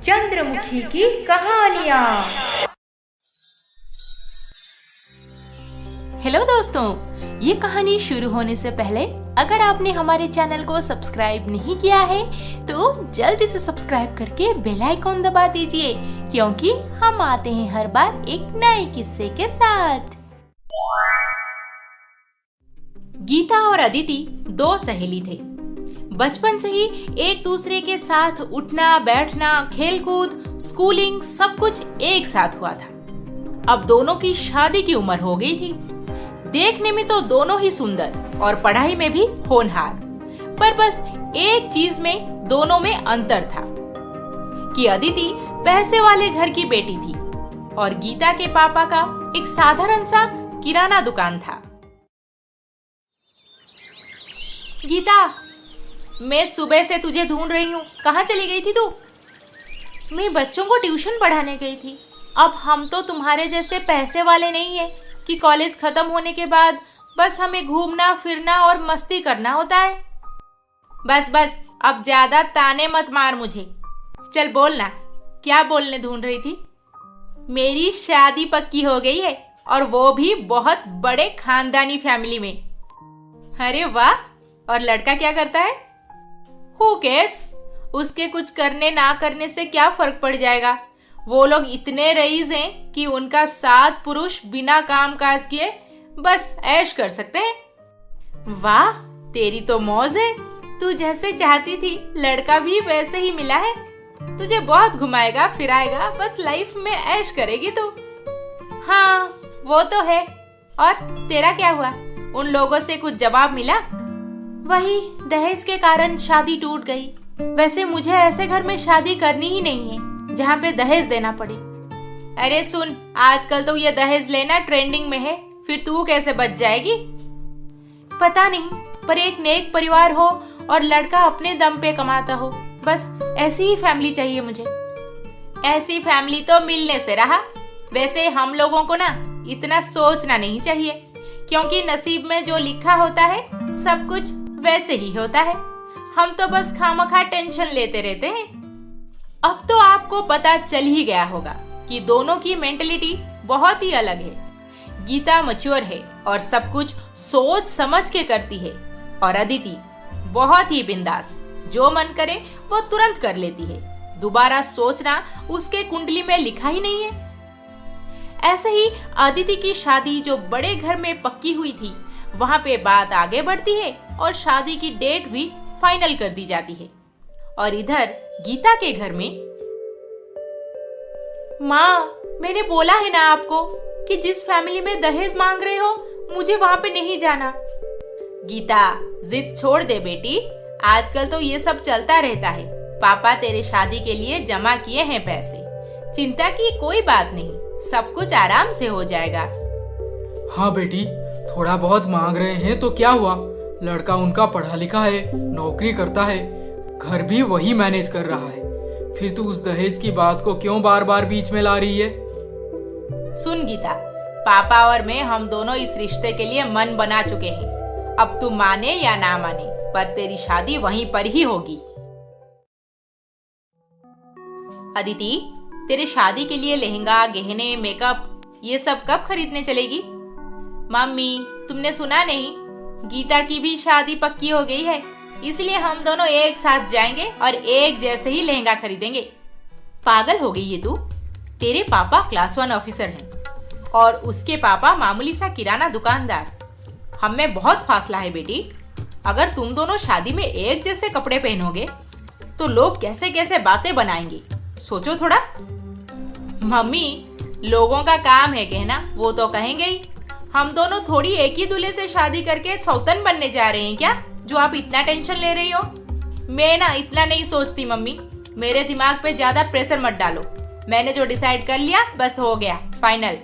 चंद्रमुखी की कहानियाँ। हेलो दोस्तों, ये कहानी शुरू होने से पहले अगर आपने हमारे चैनल को सब्सक्राइब नहीं किया है तो जल्दी से सब्सक्राइब करके बेल आइकॉन दबा दीजिए, क्योंकि हम आते हैं हर बार एक नए किस्से के साथ। गीता और अदिति दो सहेली थे। बचपन से ही एक दूसरे के साथ उठना बैठना, खेलकूद, स्कूलिंग सब कुछ एक साथ हुआ था। अब दोनों की शादी की उम्र हो गई थी। देखने में तो दोनों ही सुंदर और पढ़ाई में भी होनहार, पर बस एक चीज में दोनों में अंतर था कि अदिति पैसे वाले घर की बेटी थी और गीता के पापा का एक साधारण सा किराना दुकान था। गीता, मैं सुबह से तुझे ढूंढ रही हूँ, कहाँ चली गई थी तू? मैं बच्चों को ट्यूशन पढ़ाने गई थी। अब हम तो तुम्हारे जैसे पैसे वाले नहीं है कि कॉलेज खत्म होने के बाद बस हमें घूमना फिरना और मस्ती करना होता है। बस अब ज्यादा ताने मत मार मुझे। चल बोलना, क्या बोलने ढूंढ रही थी? मेरी शादी पक्की हो गई है और वो भी बहुत बड़े खानदानी फैमिली में। अरे वाह! और लड़का क्या करता है? Who cares? उसके कुछ करने ना करने से क्या फर्क पड़ जाएगा। वो लोग इतने रईस हैं कि उनका 7 पुरुष बिना काम काज किए बस ऐश कर सकते हैं। वाह, तेरी तो मौज है। तू जैसे चाहती थी लड़का भी वैसे ही मिला है। तुझे बहुत घुमाएगा फिराएगा, बस लाइफ में ऐश करेगी तू। हाँ, वो तो है। और तेरा क्या हुआ? उन लोगों से कुछ जवाब मिला? वही, दहेज के कारण शादी टूट गई। वैसे मुझे ऐसे घर में शादी करनी ही नहीं है जहाँ पे दहेज देना पड़े। अरे सुन, आजकल तो ये दहेज लेना ट्रेंडिंग में है, फिर तू कैसे बच जाएगी? पता नहीं, पर एक नेक परिवार हो और लड़का अपने दम पे कमाता हो, बस ऐसी ही फैमिली चाहिए मुझे। ऐसी फैमिली तो मिलने से रहा। वैसे हम लोगों को ना इतना सोचना नहीं चाहिए, क्योंकि नसीब में जो लिखा होता है सब कुछ वैसे ही होता है। हम तो बस खामखा टेंशन लेते रहते हैं। अब तो आपको पता चल ही गया होगा कि दोनों की मेंटलिटी बहुत ही अलग है। गीता मैच्योर है और सब कुछ सोच समझ के करती है, और अदिति बहुत ही बिंदास, जो मन करे वो तुरंत कर लेती है। दोबारा सोचना उसके कुंडली में लिखा ही नहीं है। ऐसे ही अदिति की शादी जो बड़े घर में पक्की हुई थी, वहाँ पे बात आगे बढ़ती है और शादी की डेट भी फाइनल कर दी जाती है। और इधर गीता के घर में, माँ, मैंने बोला है ना आपको कि जिस फैमिली में दहेज मांग रहे हो मुझे वहाँ पे नहीं जाना। गीता, जिद छोड़ दे बेटी, आजकल तो ये सब चलता रहता है। पापा तेरे शादी के लिए जमा किए हैं पैसे, चिंता की कोई बात नहीं, सब कुछ आराम से हो जाएगा। हाँ बेटी, थोड़ा बहुत मांग रहे हैं तो क्या हुआ? लड़का उनका पढ़ा लिखा है, नौकरी करता है, घर भी वही मैनेज कर रहा है। फिर तू उस दहेज की बात को क्यों बार बार बीच में ला रही है? सुन गीता, पापा और मैं हम दोनों इस रिश्ते के लिए मन बना चुके हैं। अब तू माने या ना माने, पर तेरी शादी वहीं पर ही होगी। अदिति, तेरे शादी के लिए लहंगा, गहने, मेकअप ये सब कब खरीदने चलेगी? मम्मी, तुमने सुना नहीं? गीता की भी शादी पक्की हो गई है, इसलिए हम दोनों एक साथ जाएंगे और एक जैसे ही लहंगा खरीदेंगे। पागल हो गई है तू? तेरे पापा क्लास 1 ऑफिसर हैं और उसके पापा मामूली सा किराना दुकानदार। हम में बहुत फासला है बेटी। अगर तुम दोनों शादी में एक जैसे कपड़े पहनोगे तो लोग कैसे कैसे बातें बनाएंगे, सोचो थोड़ा। मम्मी, लोगों का काम है कहना, वो तो कहेंगे ही। हम दोनों थोड़ी एक ही दूल्हे से शादी करके सौतन बनने जा रहे हैं क्या, जो आप इतना टेंशन ले रही हो? मैं ना इतना नहीं सोचती मम्मी, मेरे दिमाग पे ज्यादा प्रेशर मत डालो। मैंने जो डिसाइड कर लिया बस हो गया, फाइनल।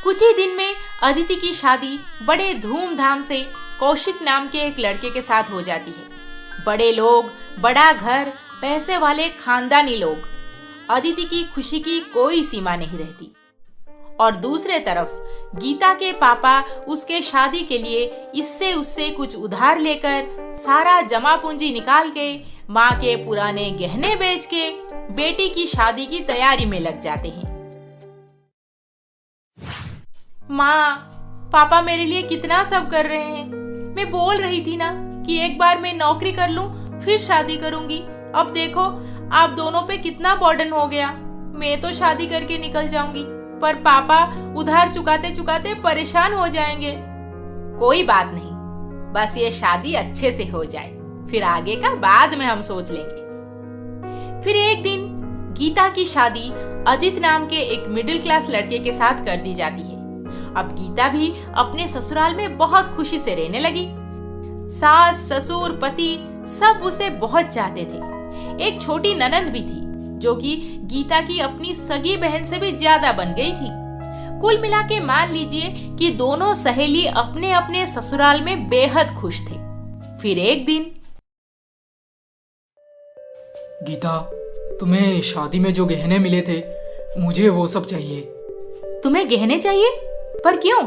कुछ ही दिन में अदिति की शादी बड़े धूमधाम से कौशिक नाम के एक लड़के के साथ हो जाती है। बड़े लोग, बड़ा घर, पैसे वाले खानदानी लोग। अदिति की खुशी की कोई सीमा नहीं रहती। और दूसरे तरफ गीता के पापा उसके शादी के लिए इससे उससे कुछ उधार लेकर सारा जमा पूंजी निकाल के माँ के पुराने गहने बेच के बेटी की शादी की तैयारी में लग जाते हैं। माँ, पापा मेरे लिए कितना सब कर रहे हैं। मैं बोल रही थी ना कि एक बार मैं नौकरी कर लूं फिर शादी करूंगी। अब देखो आप दोनों पे कितना बर्डन हो गया। मैं तो शादी करके निकल जाऊंगी, पर पापा उधार चुकाते चुकाते परेशान हो जाएंगे। कोई बात नहीं, बस ये शादी अच्छे से हो जाए, फिर आगे का बाद में हम सोच लेंगे। फिर एक दिन गीता की शादी अजित नाम के एक मिडिल क्लास लड़के के साथ कर दी जाती है। अब गीता भी अपने ससुराल में बहुत खुशी से रहने लगी। सास, ससुर, पति सब उसे बहुत चाहते थे। एक छोटी ननंद भी थी जो कि गीता की अपनी सगी बहन से भी ज्यादा बन गई थी। कुल मिला के मान लीजिए कि दोनों सहेली अपने अपने ससुराल में बेहद खुश थे। फिर एक दिन, गीता, तुम्हें शादी में जो गहने मिले थे मुझे वो सब चाहिए। तुम्हें गहने चाहिए? पर क्यों?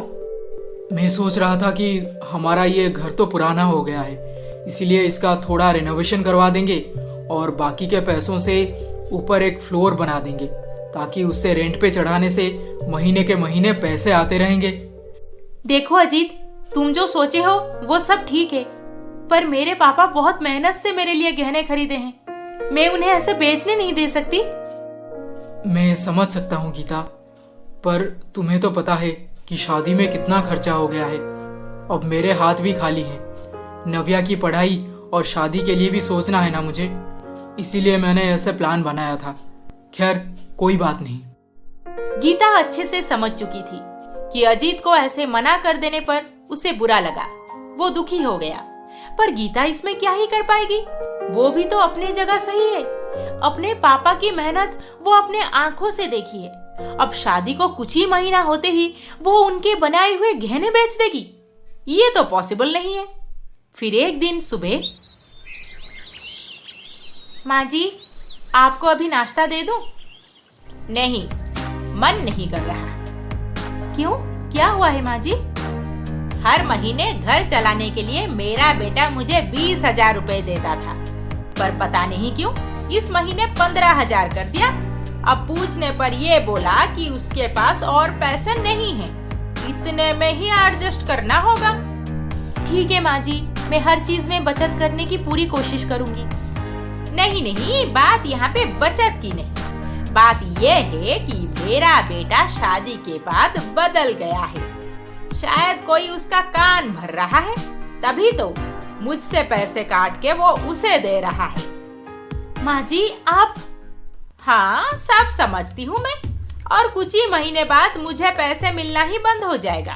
मैं सोच रहा था कि हमारा ये घर तो पुराना हो गया है, इसीलिए इसका थोड़ा रेनोवेशन करवा देंगे और बाकी के पैसों से ऊपर एक फ्लोर बना देंगे, ताकि उससे रेंट पे चढ़ाने से महीने के महीने पैसे आते रहेंगे। देखो अजीत, तुम जो सोचे हो वो सब ठीक है, पर मेरे पापा बहुत मेहनत से मेरे लिए गहने खरीदे हैं। मैं उन्हें ऐसे बेचने नहीं दे सकती। मैं समझ सकता हूँ गीता, पर तुम्हें तो पता है कि शादी में कितना खर्चा हो गया है। अब मेरे हाथ भी खाली हैं। नव्या की पढ़ाई और शादी के लिए भी सोचना है ना मुझे, इसीलिए मैंने ऐसे प्लान बनाया था। खैर कोई बात नहीं। गीता अच्छे से समझ चुकी थी कि अजीत को ऐसे मना कर देने पर उसे बुरा लगा। वो दुखी हो गया, पर गीता इसमें क्या ही कर पाएगी। वो भी तो अपनी जगह सही है। अपने पापा की मेहनत वो अपने आंखों से देखी है। अब शादी को कुछ ही महीना होते ही वो उनके बनाए हुए गहने बेच देगी, ये तो पॉसिबल नहीं है। फिर एक दिन सुबह, माँ जी, आपको अभी नाश्ता दे दूं? नहीं, मन नहीं कर रहा। क्यों, क्या हुआ है माँ जी? हर महीने घर चलाने के लिए मेरा बेटा मुझे 20,000 रुपए देता था, पर पता नहीं क्यों इस महीने 15,000 कर दिया। अब पूछने पर ये बोला कि उसके पास और पैसे नहीं हैं, इतने में ही एडजस्ट करना होगा। ठीक है माँ जी, मैं हर चीज में बचत करने की पूरी कोशिश करूंगी। नहीं नहीं, बात यहाँ पे बचत की नहीं, बात ये है कि मेरा बेटा शादी के बाद बदल गया है। शायद कोई उसका कान भर रहा है, तभी तो मुझसे पैसे काट के वो उसे दे रहा है। माँ जी आप... हाँ, सब समझती हूँ मैं, और कुछ ही महीने बाद मुझे पैसे मिलना ही बंद हो जाएगा,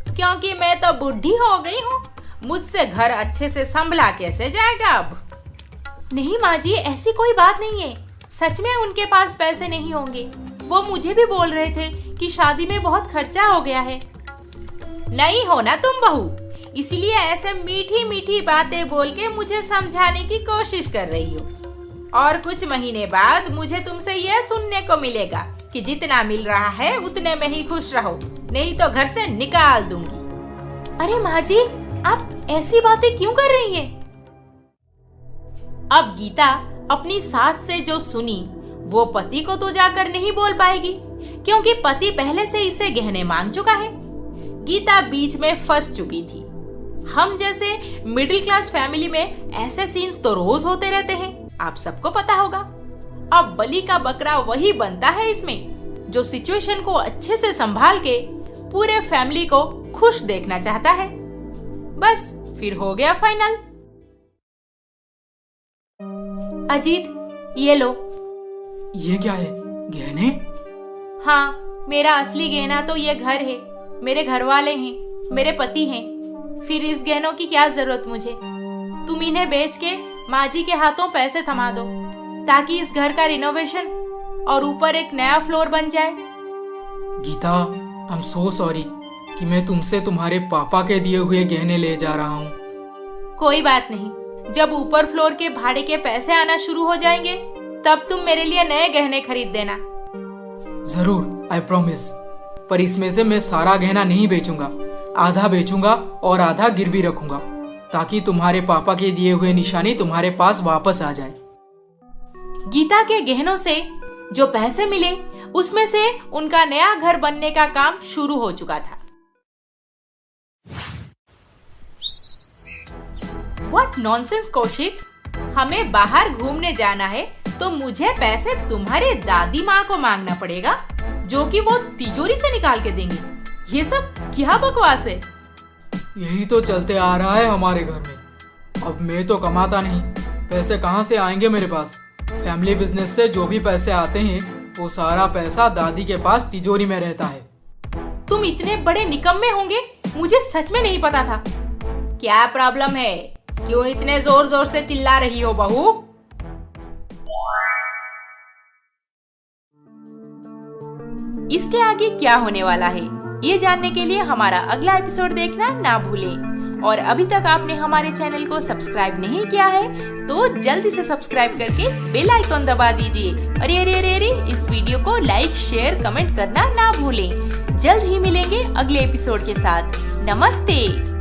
क्योंकि मैं तो बुढ़ी हो गई हूँ। मुझसे घर अच्छे से संभला कैसे जाएगा अब? नहीं माँ जी, ऐसी कोई बात नहीं है। सच में उनके पास पैसे नहीं होंगे। वो मुझे भी बोल रहे थे कि शादी में बहुत खर्चा हो गया है। नहीं हो ना तुम बहू, इसलिए ऐसे मीठी मीठी बातें बोल के मुझे समझाने की कोशिश कर रही हो। और कुछ महीने बाद मुझे तुमसे यह सुनने को मिलेगा कि जितना मिल रहा है उतने में ही खुश रहो, नहीं तो घर से निकाल दूंगी। अरे माँ जी, आप ऐसी बातें क्यों कर रही हैं? अब गीता अपनी सास से जो सुनी वो पति को तो जाकर नहीं बोल पाएगी, क्योंकि पति पहले से इसे गहने मांग चुका है। गीता बीच में फंस चुकी थी। हम जैसे मिडिल क्लास फैमिली में ऐसे सीन्स तो रोज होते रहते हैं, आप सबको पता होगा। अब बलि का बकरा वही बनता है इसमें, जो सिचुएशन को अच्छे से संभाल के पूरे फैमिली को खुश देखना चाहता है। बस फिर हो गया फाइनल। अजीत, ये लो। ये क्या है? गहने? हाँ, मेरा असली गहना तो ये घर है, मेरे घर वाले हैं, मेरे पति हैं। फिर इस गहनों की क्या जरूरत मुझे? तुम इन्हें बेच के माँ जी के हाथों पैसे थमा दो, ताकि इस घर का रिनोवेशन और ऊपर एक नया फ्लोर बन जाए। Geeta, I am so sorry कि मैं तुमसे तुम्हारे पापा के दिए हुए गहने ले जा रहा हूँ। कोई बात नहीं, जब ऊपर फ्लोर के भाड़े के पैसे आना शुरू हो जाएंगे तब तुम मेरे लिए नए गहने खरीद देना। जरूर, आई प्रॉमिस। पर इसमें से मैं सारा गहना नहीं बेचूंगा, आधा बेचूंगा और आधा गिरवी रखूंगा। ताकि तुम्हारे पापा के दिए हुए निशानी तुम्हारे पास वापस आ जाए। गीता के गहनों से जो पैसे मिले उसमें से उनका नया घर बनने का काम शुरू हो चुका था। What nonsense कौशिक, हमें बाहर घूमने जाना है तो मुझे पैसे तुम्हारे दादी माँ को मांगना पड़ेगा, जो कि वो तिजोरी से निकाल के देंगी। ये सब क्या बकवास है? यही तो चलते आ रहा है हमारे घर में। अब मैं तो कमाता नहीं, पैसे कहाँ से आएंगे मेरे पास? फैमिली बिजनेस से जो भी पैसे आते हैं वो सारा पैसा दादी के पास तिजोरी में रहता है। तुम इतने बड़े निकम्मे होंगे, मुझे सच में नहीं पता था। क्या प्रॉब्लम है? क्यों इतने जोर जोर से चिल्ला रही हो बहू? इसके आगे क्या होने वाला है ये जानने के लिए हमारा अगला एपिसोड देखना ना भूलें। और अभी तक आपने हमारे चैनल को सब्सक्राइब नहीं किया है तो जल्दी से सब्सक्राइब करके बेल आइकॉन दबा दीजिए। अरे अरे अरे अरे, इस वीडियो को लाइक शेयर कमेंट करना ना भूलें। जल्द ही मिलेंगे अगले एपिसोड के साथ। नमस्ते।